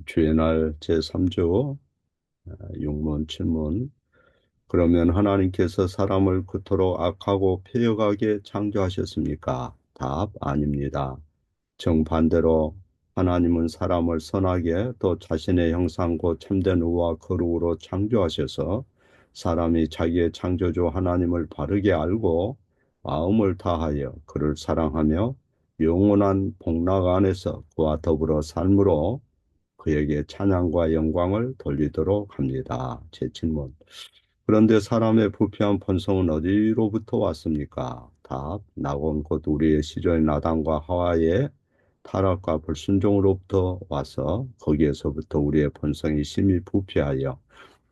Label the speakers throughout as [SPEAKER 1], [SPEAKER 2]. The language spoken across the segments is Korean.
[SPEAKER 1] 주의 날 제3주 육문 칠문. 그러면 하나님께서 사람을 그토록 악하고 패역하게 창조하셨습니까? 답 아닙니다. 정반대로 하나님은 사람을 선하게 또 자신의 형상고 참된 의와 거룩으로 창조하셔서 사람이 자기의 창조주 하나님을 바르게 알고 마음을 다하여 그를 사랑하며 영원한 복락 안에서 그와 더불어 삶으로 그에게 찬양과 영광을 돌리도록 합니다. 제7문. 그런데 사람의 부패한 본성은 어디로부터 왔습니까? 답. 낙원 곧 우리의 시조인 아담과 하와의 타락과 불순종으로부터 와서 거기에서부터 우리의 본성이 심히 부패하여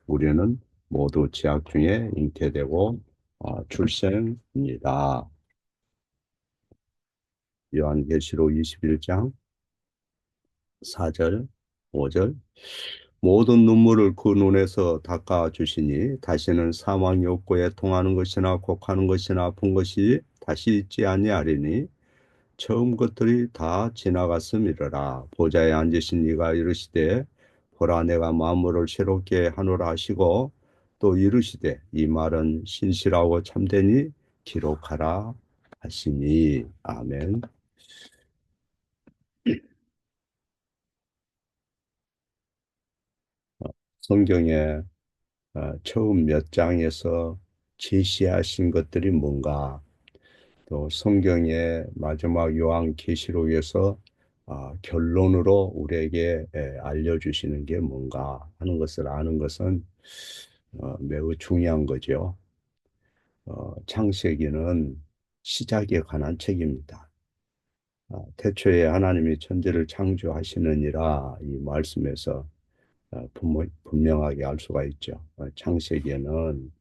[SPEAKER 1] 우리는 모두 죄악 중에 잉태되고 출생입니다. 요한계시록 21장 4절, 5절. 모든 눈물을 그 눈에서 닦아 주시니 다시는 사망이 없고 애통하는 것이나 곡하는 것이나 아픈 것이 다시 있지 아니하리니 처음 것들이 다 지나갔음이러라. 보좌에 앉으신 이가 이르시되 보라 내가 만물을 새롭게 하노라 하시고 또 이르시되 이 말은 신실하고 참되니 기록하라 하시니. 아멘. 성경에 처음 몇 장에서 제시하신 것들이 뭔가, 또 성경의 마지막 요한계시록에서 결론으로 우리에게 알려주시는 게 뭔가 하는 것을 아는 것은 매우 중요한 거죠. 창세기는 시작에 관한 책입니다. 태초에 하나님이 천지를 창조하시느니라 이 말씀에서 분명하게 알 수가 있죠. 창세기에는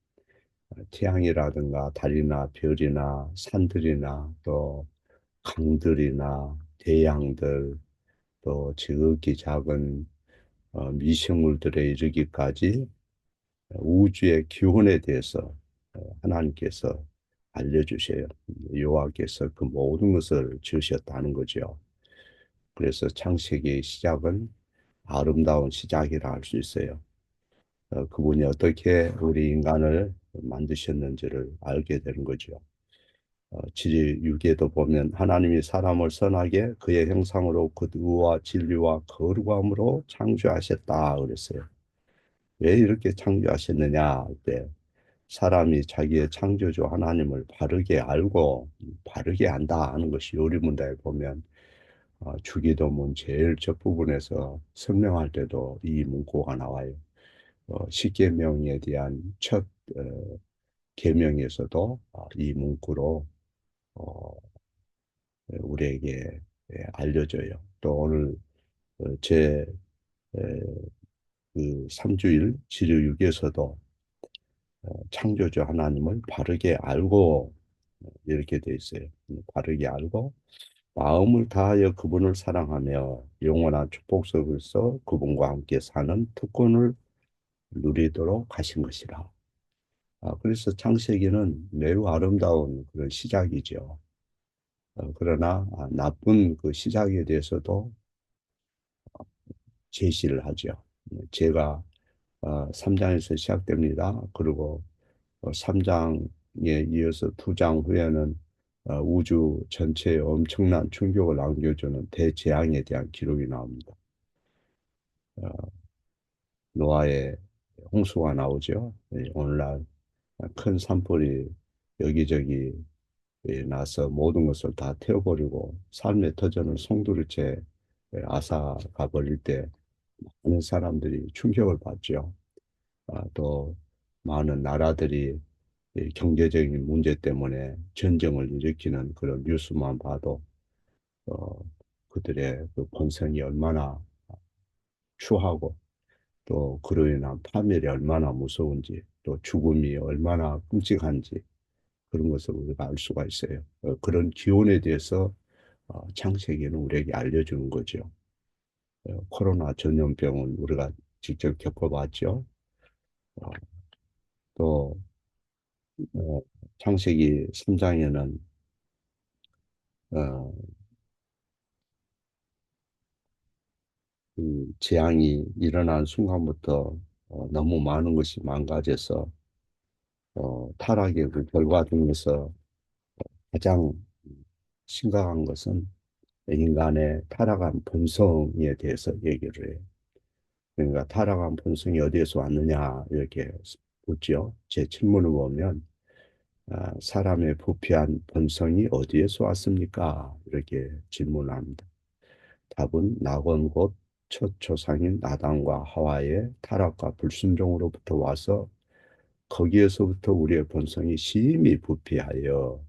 [SPEAKER 1] 태양이라든가 달이나 별이나 산들이나 또 강들이나 대양들, 또 지극히 작은 미생물들에 이르기까지 우주의 기원에 대해서 하나님께서 알려주셔요. 여호와께서 그 모든 것을 지으셨다는 거죠. 그래서 창세기의 시작은 아름다운 시작이라 할 수 있어요. 그분이 어떻게 우리 인간을 만드셨는지를 알게 되는 거죠. 지 6에도 보면 하나님이 사람을 선하게 그의 형상으로 그 의와 진리와 거룩함으로 창조하셨다 그랬어요. 왜 이렇게 창조하셨느냐 할 때, 사람이 자기의 창조주 하나님을 바르게 알고 바르게 안다 하는 것이 요리문답에 보면 주기도문 제일 첫 부분에서 설명할 때도 이 문구가 나와요. 십계명에 대한 첫 계명에서도 이 문구로 어, 우리에게 알려줘요. 또 오늘 제 그 3주일 지류육에서도 창조주 하나님을 바르게 알고 이렇게 돼 있어요. 바르게 알고 마음을 다하여 그분을 사랑하며 영원한 축복 속에서 그분과 함께 사는 특권을 누리도록 하신 것이라. 그래서 창세기는 매우 아름다운 그런 시작이죠. 그러나 나쁜 그 시작에 대해서도 제시를 하죠. 제가 3장에서 시작됩니다. 그리고 3장에 이어서 2장 후에는 우주 전체에 엄청난 충격을 안겨주는 대재앙에 대한 기록이 나옵니다. 어, 노아의 홍수가 나오죠. 오늘날 큰 산불이 여기저기 나서 모든 것을 다 태워버리고 삶의 터전을 송두리째 앗아가 버릴 때 많은 사람들이 충격을 받죠. 또 많은 나라들이 이 경제적인 문제 때문에 전쟁을 일으키는 그런 뉴스만 봐도 어, 그들의 그 본성이 얼마나 추하고 또 그로 인한 파멸이 얼마나 무서운지 또 죽음이 얼마나 끔찍한지 그런 것을 우리가 알 수가 있어요. 그런 기온에 대해서 창세기는 우리에게 알려주는 거죠. 코로나 전염병은 우리가 직접 겪어봤죠. 어, 또 창세기 3장에는 재앙이 일어난 순간부터 너무 많은 것이 망가져서 타락의 그 결과 중에서 가장 심각한 것은 인간의 타락한 본성에 대해서 얘기를 해요. 그러니까 타락한 본성이 어디에서 왔느냐 이렇게 묻죠. 제 질문을 보면 사람의 부패한 본성이 어디에서 왔습니까? 이렇게 질문합니다. 답은 낙원 곧 첫 조상인 아담과 하와의 타락과 불순종으로부터 와서 거기에서부터 우리의 본성이 심히 부패하여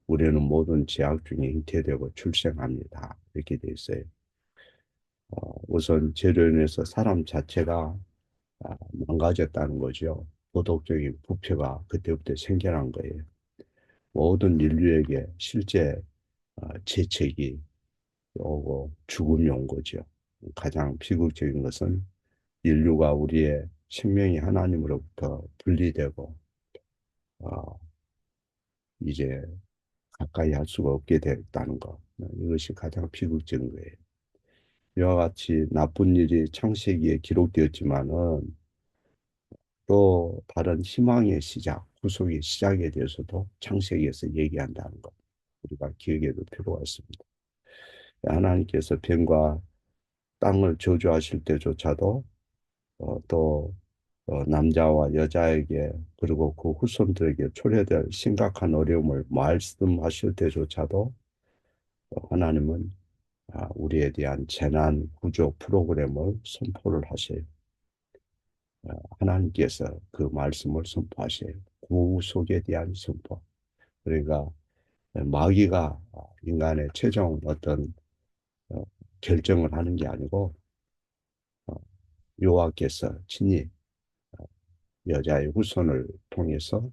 [SPEAKER 1] 우리는 모든 죄악 중에 잉태되고 출생합니다. 이렇게 돼 있어요. 우선 죄로 인해서 사람 자체가 망가졌다는 거죠. 도덕적인 부패가 그때부터 생겨난 거예요. 모든 인류에게 실제 재책이 오고 죽음이 온 거죠. 가장 비극적인 것은 인류가 우리의 생명이 하나님으로부터 분리되고 어, 이제 가까이 할 수가 없게 됐다는 것. 이것이 가장 비극적인 거예요. 이와 같이 나쁜 일이 창세기에 기록되었지만은 또 다른 희망의 시작, 구속의 시작에 대해서도 창세기에서 얘기한다는 것. 우리가 기억해둘 필요가 있습니다. 하나님께서 뱀과 땅을 저주하실 때조차도 또 남자와 여자에게 그리고 그 후손들에게 초래될 심각한 어려움을 말씀하실 때조차도 하나님은 우리에 대한 재난 구조 프로그램을 선포를 하셔요. 하나님께서 그 말씀을 선포하셔요. 구속에 대한 선포. 그러니까 마귀가 인간의 최종 어떤 어, 결정을 하는 게 아니고 어, 여호와께서 친히 여자의 후손을 통해서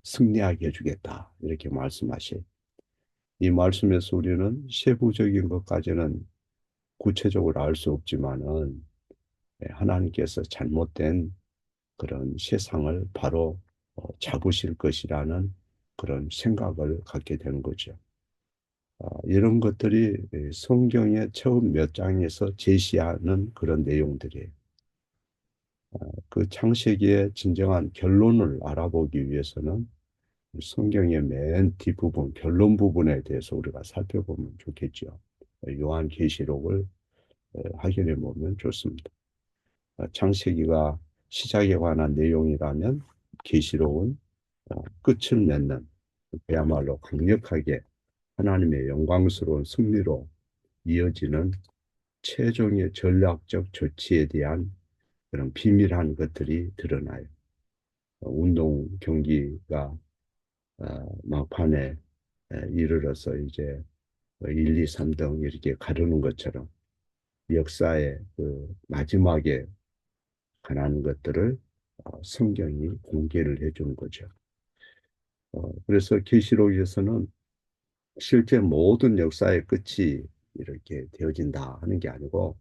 [SPEAKER 1] 승리하게 해주겠다. 이렇게 말씀하셔요. 이 말씀에서 우리는 세부적인 것까지는 구체적으로 알 수 없지만은 하나님께서 잘못된 그런 세상을 바로 잡으실 것이라는 그런 생각을 갖게 되는 거죠. 이런 것들이 성경의 처음 몇 장에서 제시하는 그런 내용들이에요. 그 창세기의 진정한 결론을 알아보기 위해서는 성경의 맨 뒷부분, 결론 부분에 대해서 우리가 살펴보면 좋겠죠. 요한계시록을 확인해 보면 좋습니다. 창세기가 시작에 관한 내용이라면 계시록은 끝을 맺는 그야말로 강력하게 하나님의 영광스러운 승리로 이어지는 최종의 전략적 조치에 대한 그런 비밀한 것들이 드러나요. 운동 경기가 막판에 이르러서 이제 1, 2, 3등 이렇게 가르는 것처럼 역사의 그 마지막에 관한 것들을 성경이 공개를 해주는 거죠. 그래서 계시록에서는 실제 모든 역사의 끝이 이렇게 되어진다 하는 게 아니고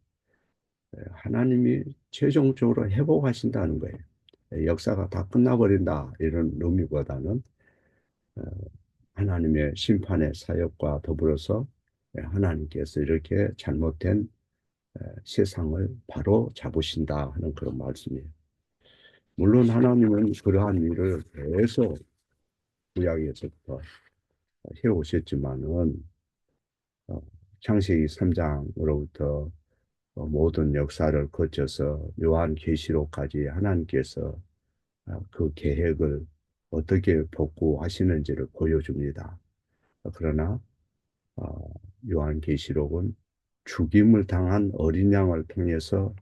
[SPEAKER 1] 하나님이 최종적으로 회복하신다는 거예요. 역사가 다 끝나버린다 이런 의미보다는 어, 하나님의 심판의 사역과 더불어서 하나님께서 이렇게 잘못된 세상을 바로 잡으신다 하는 그런 말씀이에요. 물론 하나님은 그러한 일을 계속 구약에서부터 해오셨지만은 어, 창세기 3장으로부터 모든 역사를 거쳐서 요한계시록까지 하나님께서 그 계획을 어떻게 복구하시는지를 보여줍니다. 그러나 요한계시록은 죽임을 당한 어린 양을 통해서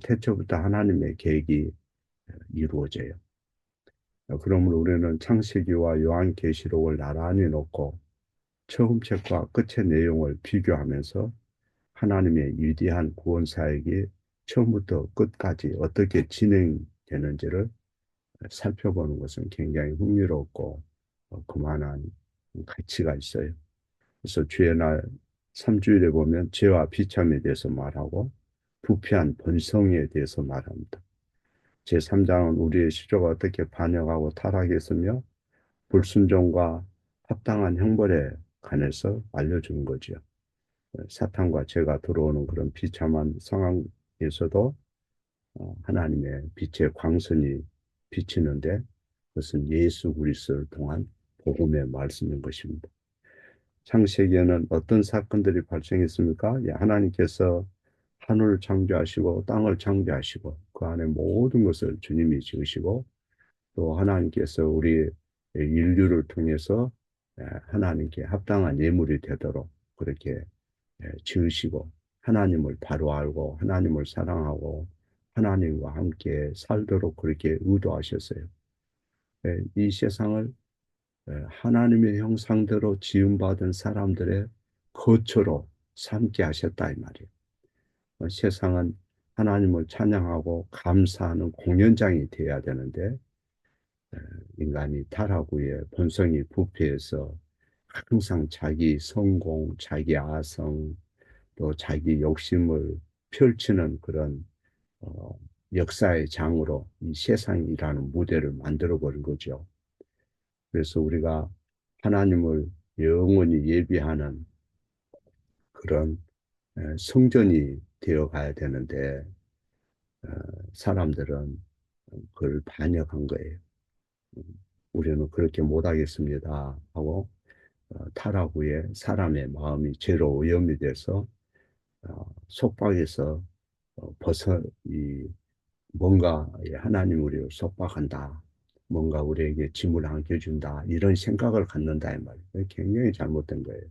[SPEAKER 1] 태초부터 하나님의 계획이 이루어져요. 그러므로 우리는 창세기와 요한계시록을 나란히 놓고 처음 책과 끝의 내용을 비교하면서 하나님의 위대한 구원 사역이 처음부터 끝까지 어떻게 진행되는지를 살펴보는 것은 굉장히 흥미롭고 그만한 가치가 있어요. 그래서 주의 날 3주일에 보면 죄와 비참에 대해서 말하고 부패한 본성에 대해서 말합니다. 제3장은 우리의 시조가 어떻게 반영하고 타락했으며 불순종과 합당한 형벌에 관해서 알려주는 거죠. 사탄과 죄가 들어오는 그런 비참한 상황 에서도 하나님의 빛의 광선이 비치는데 그것은 예수 그리스도를 통한 복음의 말씀인 것입니다. 창세기에는 어떤 사건들이 발생했습니까? 예, 하나님께서 하늘을 창조하시고 땅을 창조하시고 그 안에 모든 것을 주님이 지으시고 또 하나님께서 우리 인류를 통해서 하나님께 합당한 예물이 되도록 그렇게 지으시고 하나님을 바로 알고 하나님을 사랑하고 하나님과 함께 살도록 그렇게 의도하셨어요. 이 세상을 하나님의 형상대로 지음받은 사람들의 거처로 삼게 하셨다 이 말이에요. 세상은 하나님을 찬양하고 감사하는 공연장이 되어야 되는데 인간이 타락 후에 본성이 부패해서 항상 자기 성공, 자기 아성, 또 자기 욕심을 펼치는 그런 어, 역사의 장으로 이 세상이라는 무대를 만들어 버린 거죠. 그래서 우리가 하나님을 영원히 예비하는 그런 성전이 되어 가야 되는데 어, 사람들은 그걸 반역한 거예요. 우리는 그렇게 못하겠습니다 하고 타락 후에 사람의 마음이 죄로 오염이 돼서 속박에서 벗어 뭔가 하나님 우리를 속박한다. 뭔가 우리에게 짐을 안겨준다. 이런 생각을 갖는다 이 말이에요. 굉장히 잘못된 거예요.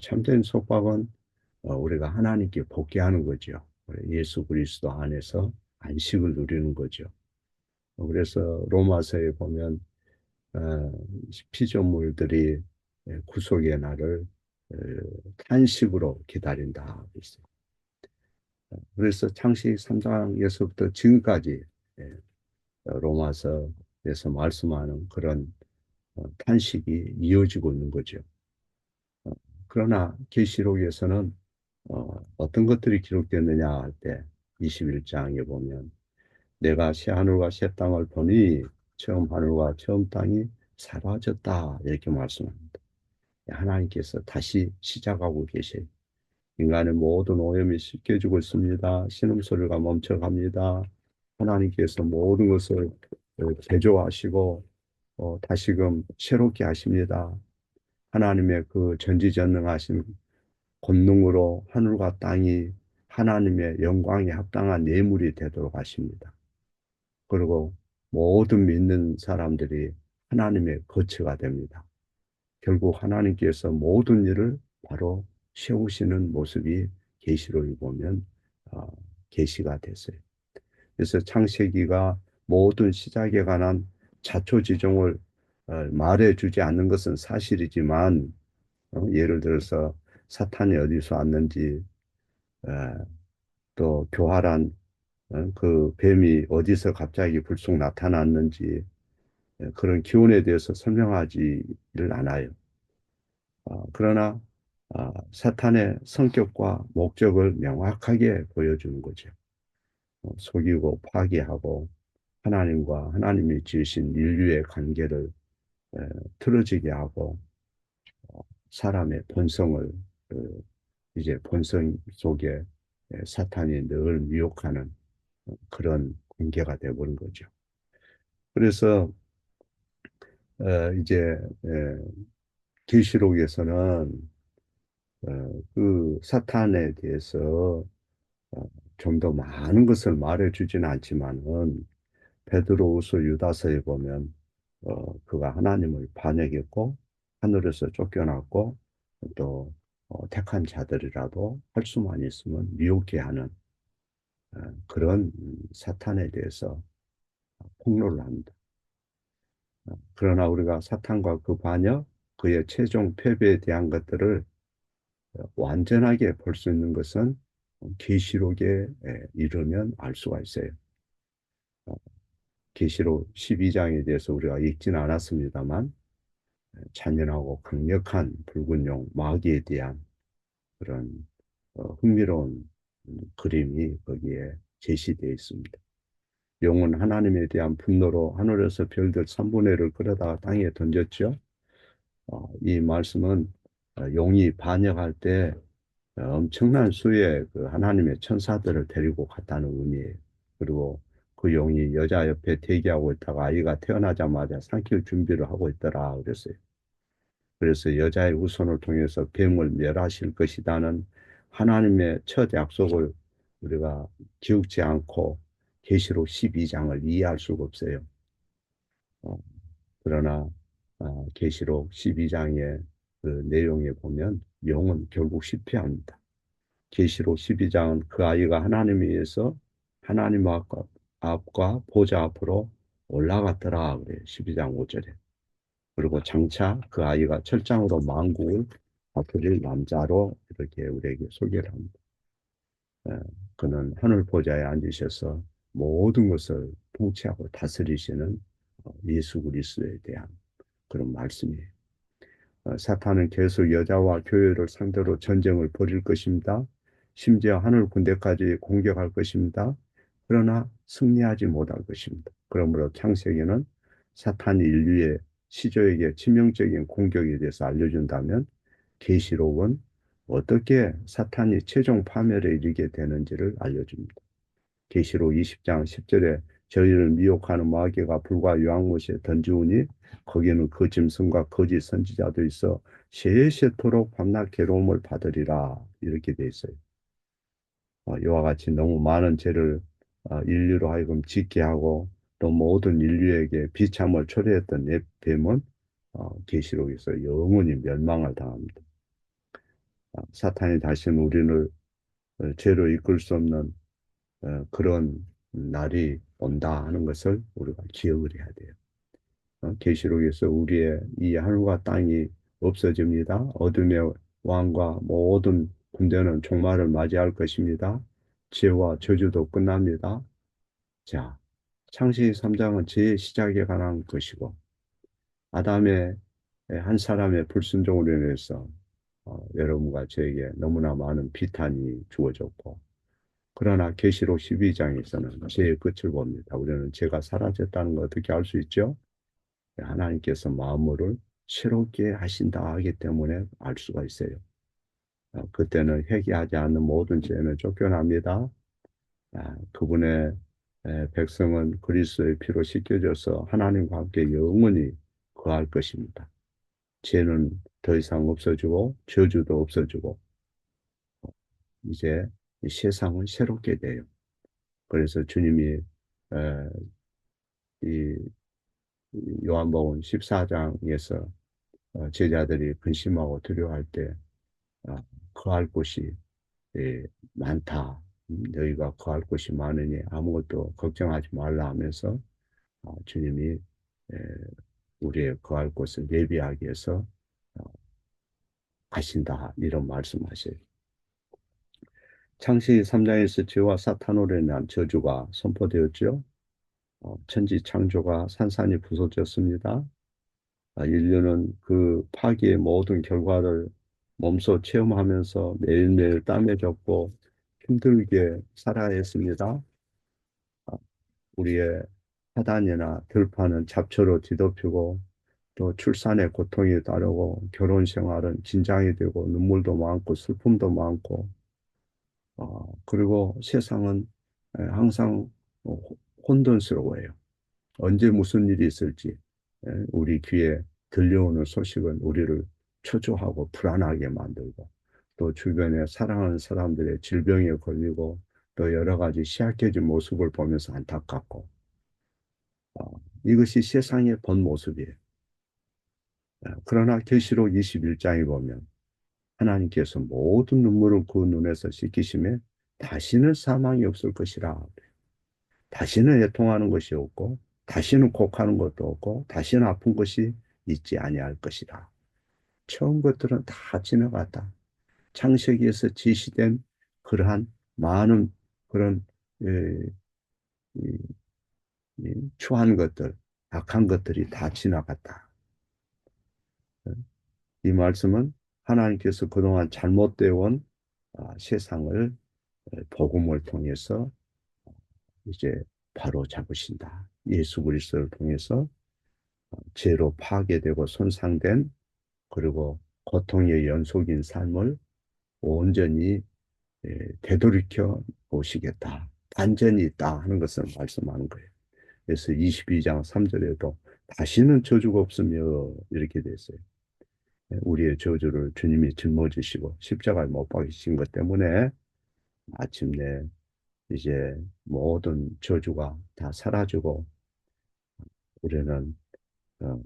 [SPEAKER 1] 참된 속박은 우리가 하나님께 복귀하는 거죠. 예수 그리스도 안에서 안식을 누리는 거죠. 그래서 로마서에 보면 어, 피조물들이 구속의 날을 어, 탄식으로 기다린다 하고 있어요. 그래서 창세기 3장에서부터 지금까지 예, 로마서에서 말씀하는 그런 탄식이 이어지고 있는 거죠. 그러나 계시록에서는 어떤 것들이 기록되느냐 할 때 21장에 보면 내가 새 하늘과 새 땅을 보니 처음 하늘과 처음 땅이 사라졌다 이렇게 말씀합니다. 하나님께서 다시 시작하고 계세요. 인간의 모든 오염이 씻겨지고 있습니다. 신음소리가 멈춰갑니다. 하나님께서 모든 것을 개조하시고 다시금 새롭게 하십니다. 하나님의 그 전지전능하신 권능으로 하늘과 땅이 하나님의 영광에 합당한 예물이 되도록 하십니다. 그리고 모든 믿는 사람들이 하나님의 거처가 됩니다. 결국 하나님께서 모든 일을 바로 세우시는 모습이 계시록에 보면 어, 계시가 됐어요. 그래서 창세기가 모든 시작에 관한 자초지종을 말해주지 않는 것은 사실이지만 예를 들어서 사탄이 어디서 왔는지 어, 또 교활한 그 뱀이 어디서 갑자기 불쑥 나타났는지 그런 기운에 대해서 설명하지를 않아요. 그러나 사탄의 성격과 목적을 명확하게 보여주는 거죠. 속이고 파괴하고 하나님과 하나님이 지으신 인류의 관계를 에, 틀어지게 하고 사람의 본성을 이제 본성 속에 사탄이 늘 미혹하는 그런 관계가 되어버린 거죠. 그래서 이제 계시록에서는 그 사탄에 대해서 좀 더 많은 것을 말해주지는 않지만은 베드로후서 유다서에 보면 그가 하나님을 반역했고 하늘에서 쫓겨났고 또 택한 자들이라도 할 수만 있으면 미혹게 하는 그런 사탄에 대해서 폭로를 합니다. 그러나 우리가 사탄과 그 반역, 그의 최종 패배에 대한 것들을 완전하게 볼 수 있는 것은 계시록에 이르면 알 수가 있어요. 계시록 12장에 대해서 우리가 읽지는 않았습니다만 잔인하고 강력한 붉은 용 마귀에 대한 그런 흥미로운 그림이 거기에 제시되어 있습니다. 용은 하나님에 대한 분노로 하늘에서 별들 3분의 1을 끌어다가 땅에 던졌죠. 이 말씀은 용이 반역할 때 엄청난 수의 그 하나님의 천사들을 데리고 갔다는 의미예요. 그리고 그 용이 여자 옆에 대기하고 있다가 아이가 태어나자마자 삼킬 준비를 하고 있더라 그랬어요. 그래서 여자의 후손을 통해서 뱀을 멸하실 것이다는 하나님의 첫 약속을 우리가 기억지 않고 계시록 12장을 이해할 수가 없어요. 어, 그러나 계시록 12장의 그 내용에 보면 영은 결국 실패합니다. 계시록 12장은 그 아이가 하나님에 의해서 하나님 앞과 보좌 앞으로 올라갔더라 그래요. 12장 5절에. 그리고 장차 그 아이가 철장으로 만국을 다스릴 남자로 이렇게 우리에게 소개를 합니다. 예, 그는 하늘 보좌에 앉으셔서 모든 것을 통치하고 다스리시는 예수 그리스도에 대한 그런 말씀이에요. 사탄은 계속 여자와 교회를 상대로 전쟁을 벌일 것입니다. 심지어 하늘 군대까지 공격할 것입니다. 그러나 승리하지 못할 것입니다. 그러므로 창세기는 사탄이 인류의 시조에게 치명적인 공격에 대해서 알려준다면 계시록은 어떻게 사탄이 최종 파멸에 이르게 되는지를 알려줍니다. 계시록 20장 10절에 저희를 미혹하는 마귀가 불과 유황못에 던지우니 거기는 그 짐승과 거짓 선지자도 있어 세세토록 밤낮 괴로움을 받으리라 이렇게 돼 있어요. 이와 같이 너무 많은 죄를 인류로 하여금 짓게 하고 또 모든 인류에게 비참을 초래했던 뱀은 계시록에서 영원히 멸망을 당합니다. 사탄이 다시는 우리를 죄로 이끌 수 없는 그런 날이 온다 하는 것을 우리가 기억을 해야 돼요. 계시록에서 우리의 이 하늘과 땅이 없어집니다. 어둠의 왕과 모든 군대는 종말을 맞이할 것입니다. 죄와 저주도 끝납니다. 자, 창세기 3장은 죄의 시작에 관한 것이고 아담의 한 사람의 불순종으로 인해서 여러분과 저에게 너무나 많은 비탄이 주어졌고 그러나 계시록 12장에서는 죄의 끝을 봅니다. 우리는 죄가 사라졌다는 걸 어떻게 알 수 있죠? 하나님께서 마음을 새롭게 하신다 하기 때문에 알 수가 있어요. 그때는 회개하지 않는 모든 죄는 쫓겨납니다. 그분의 백성은 그리스도의 피로 씻겨져서 하나님과 함께 영원히 거할 것입니다. 죄는 더 이상 없어지고 저주도 없어지고 이제 이 세상은 새롭게 돼요. 그래서 주님이 이 요한복음 14장에서 제자들이 근심하고 두려워할 때 거할 곳이 많다. 너희가 거할 곳이 많으니 아무것도 걱정하지 말라 하면서 주님이 에, 우리의 거할 곳을 예비하기 위해서 어, 가신다. 이런 말씀하셔요. 창세기 3장에서 죄와 사탄으로 인한 저주가 선포되었죠. 천지 창조가 산산이 부서졌습니다. 인류는 그 파괴의 모든 결과를 몸소 체험하면서 매일매일 땀에 젖고 힘들게 살아야 했습니다. 우리의 하단이나 들판은 잡초로 뒤덮이고 또 출산의 고통이 따르고 결혼 생활은 진장이 되고 눈물도 많고 슬픔도 많고 그리고 세상은 항상 혼돈스러워요. 언제 무슨 일이 있을지 우리 귀에 들려오는 소식은 우리를 초조하고 불안하게 만들고 또 주변에 사랑하는 사람들의 질병에 걸리고 또 여러 가지 시약해진 모습을 보면서 안타깝고 이것이 세상의 본 모습이에요. 그러나 계시록 21장에 보면 하나님께서 모든 눈물을 그 눈에서 씻기심에 다시는 사망이 없을 것이라. 다시는 애통하는 것이 없고 다시는 곡하는 것도 없고 다시는 아픈 것이 있지 아니할 것이라. 처음 것들은 다 지나갔다. 창세기에서 제시된 그러한 많은 그런 이, 추한 것들, 악한 것들이 다 지나갔다. 이 말씀은 하나님께서 그동안 잘못되어 온 세상을 복음을 통해서 이제 바로 잡으신다. 예수 그리스도를 통해서 죄로 파괴되고 손상된 그리고 고통의 연속인 삶을 온전히 되돌이켜 보시겠다. 반전이 있다 하는 것을 말씀하는 거예요. 그래서 22장 3절에도 다시는 저주가 없으며 이렇게 돼 있어요. 우리의 저주를 주님이 짊어지시고 십자가에 못 박히신 것 때문에 마침내 이제 모든 저주가 다 사라지고 우리는 어,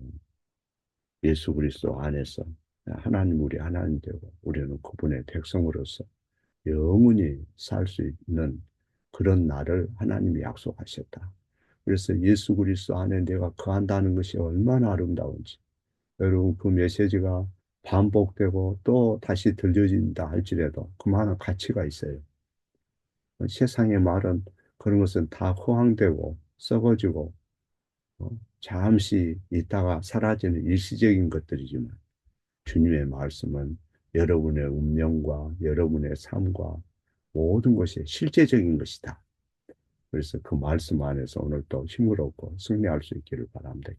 [SPEAKER 1] 예수 그리스도 안에서 하나님 우리 하나님 되고 우리는 그분의 백성으로서 영원히 살 수 있는 그런 날을 하나님이 약속하셨다. 그래서 예수 그리스도 안에 내가 거한다는 것이 얼마나 아름다운지 여러분 그 메시지가 반복되고 또 다시 들려진다 할지라도 그만한 가치가 있어요. 세상의 말은 그런 것은 다 허황되고 썩어지고 잠시 있다가 사라지는 일시적인 것들이지만 주님의 말씀은 여러분의 운명과 여러분의 삶과 모든 것이 실제적인 것이다. 그래서 그 말씀 안에서 오늘 또 힘을 얻고 승리할 수 있기를 바랍니다.